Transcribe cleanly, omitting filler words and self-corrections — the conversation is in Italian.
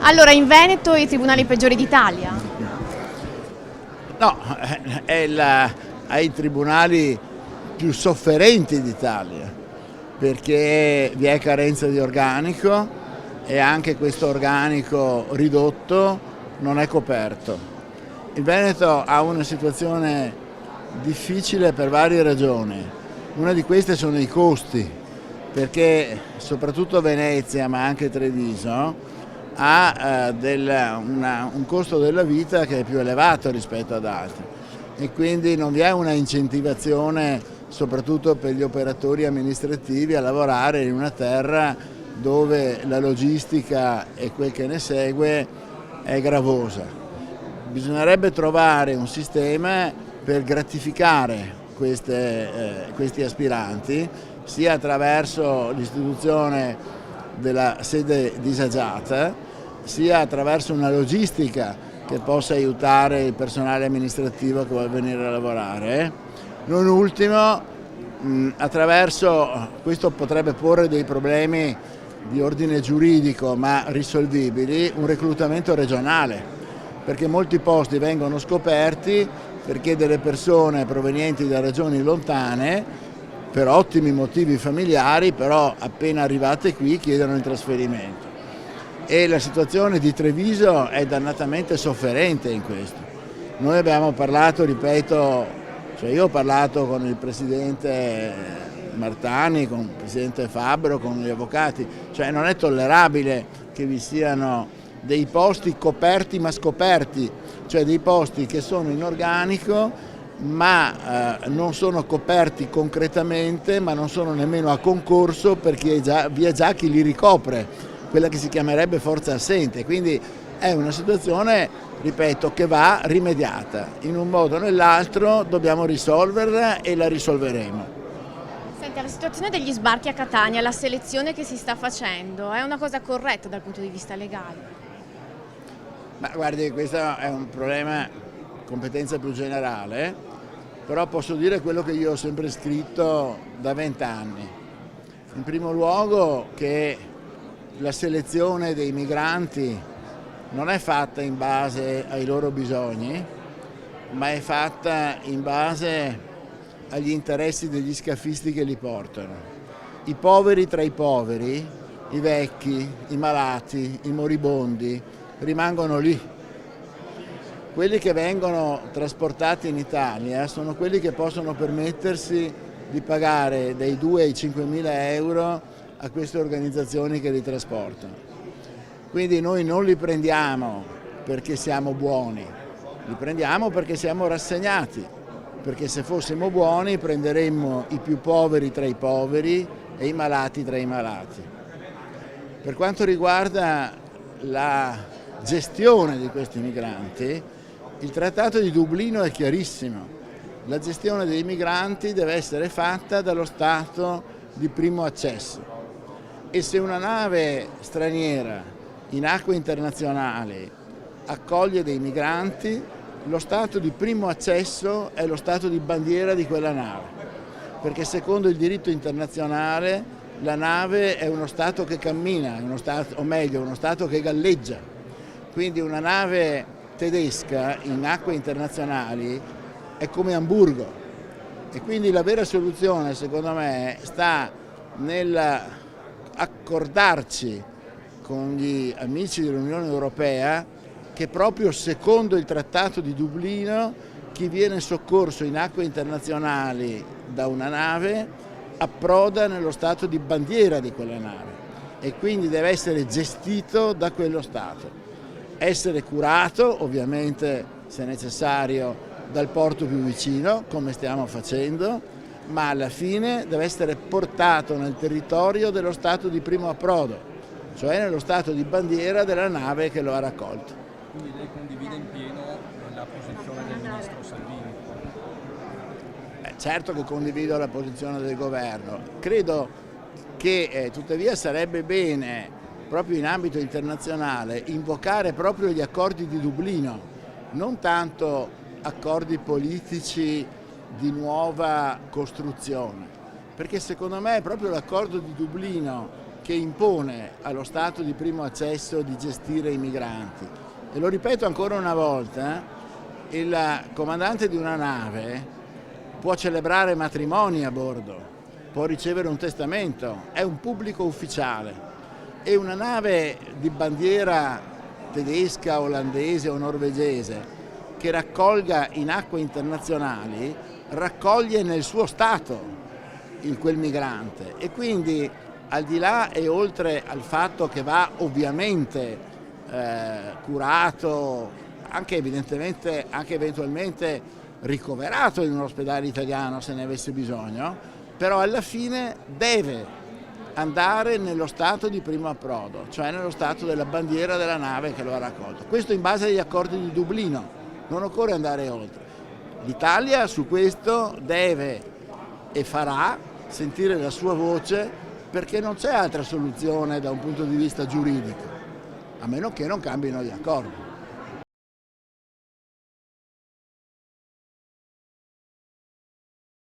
Allora, in Veneto i tribunali peggiori d'Italia? No, ha i tribunali più sofferenti d'Italia, perché vi è carenza di organico e anche questo organico ridotto non è coperto. Il Veneto ha una situazione difficile per varie ragioni. Una di queste sono i costi, perché soprattutto Venezia, ma anche Treviso, ha un costo della vita che è più elevato rispetto ad altri e quindi non vi è una incentivazione soprattutto per gli operatori amministrativi a lavorare in una terra dove la logistica e quel che ne segue è gravosa. Bisognerebbe trovare un sistema per gratificare questi aspiranti, sia attraverso l'istituzione della sede disagiata, sia attraverso una logistica che possa aiutare il personale amministrativo che vuole venire a lavorare. Non ultimo, questo potrebbe porre dei problemi di ordine giuridico ma risolvibili, un reclutamento regionale, perché molti posti vengono scoperti perché delle persone provenienti da regioni lontane per ottimi motivi familiari, però appena arrivate qui chiedono il trasferimento. E la situazione di Treviso è dannatamente sofferente in questo. Noi abbiamo parlato, ripeto, io ho parlato con il presidente Martani, con il presidente Fabbro, con gli avvocati, non è tollerabile che vi siano dei posti coperti ma scoperti, cioè dei posti che sono in organico ma non sono coperti concretamente, ma non sono nemmeno a concorso perché vi è già chi li ricopre, quella che si chiamerebbe forza assente, quindi è una situazione, ripeto, che va rimediata. In un modo o nell'altro dobbiamo risolverla e la risolveremo. Senti, la situazione degli sbarchi a Catania, la selezione che si sta facendo, è una cosa corretta dal punto di vista legale? Ma guardi, questo è un problema competenza più generale, però posso dire quello che io ho sempre scritto da 20 anni. In primo luogo che la selezione dei migranti non è fatta in base ai loro bisogni, ma è fatta in base agli interessi degli scafisti che li portano. I poveri tra i poveri, i vecchi, i malati, i moribondi, rimangono lì. Quelli che vengono trasportati in Italia sono quelli che possono permettersi di pagare dai 2 ai 5.000 euro a queste organizzazioni che li trasportano. Quindi noi non li prendiamo perché siamo buoni, li prendiamo perché siamo rassegnati, perché se fossimo buoni prenderemmo i più poveri tra i poveri e i malati tra i malati. Per quanto riguarda la gestione di questi migranti, il Trattato di Dublino è chiarissimo. La gestione dei migranti deve essere fatta dallo Stato di primo accesso e se una nave straniera in acque internazionali accoglie dei migranti, lo Stato di primo accesso è lo Stato di bandiera di quella nave, perché secondo il diritto internazionale la nave è uno Stato che cammina, uno Stato che galleggia. Quindi una nave tedesca in acque internazionali è come Amburgo e quindi la vera soluzione secondo me sta nell'accordarci con gli amici dell'Unione Europea che proprio secondo il Trattato di Dublino chi viene soccorso in acque internazionali da una nave approda nello Stato di bandiera di quella nave e quindi deve essere gestito da quello Stato. Essere curato, ovviamente se necessario, dal porto più vicino, come stiamo facendo, ma alla fine deve essere portato nel territorio dello Stato di primo approdo, cioè nello Stato di bandiera della nave che lo ha raccolto. Quindi lei condivide in pieno la posizione del ministro Salvini? Certo che condivido la posizione del governo. Credo che tuttavia sarebbe bene proprio in ambito internazionale invocare proprio gli accordi di Dublino, non tanto accordi politici di nuova costruzione, perché secondo me è proprio l'accordo di Dublino che che impone allo Stato di primo accesso di gestire i migranti. E lo ripeto ancora una volta, il comandante di una nave può celebrare matrimoni a bordo, può ricevere un testamento, è un pubblico ufficiale, e una nave di bandiera tedesca, olandese o norvegese che raccolga in acque internazionali raccoglie nel suo Stato quel migrante, e quindi al di là e oltre al fatto che va ovviamente curato, anche eventualmente ricoverato in un ospedale italiano se ne avesse bisogno, però alla fine deve andare nello stato di primo approdo, cioè nello stato della bandiera della nave che lo ha raccolto. Questo in base agli accordi di Dublino, non occorre andare oltre. L'Italia su questo deve e farà sentire la sua voce, perché non c'è altra soluzione da un punto di vista giuridico, a meno che non cambino gli accordi.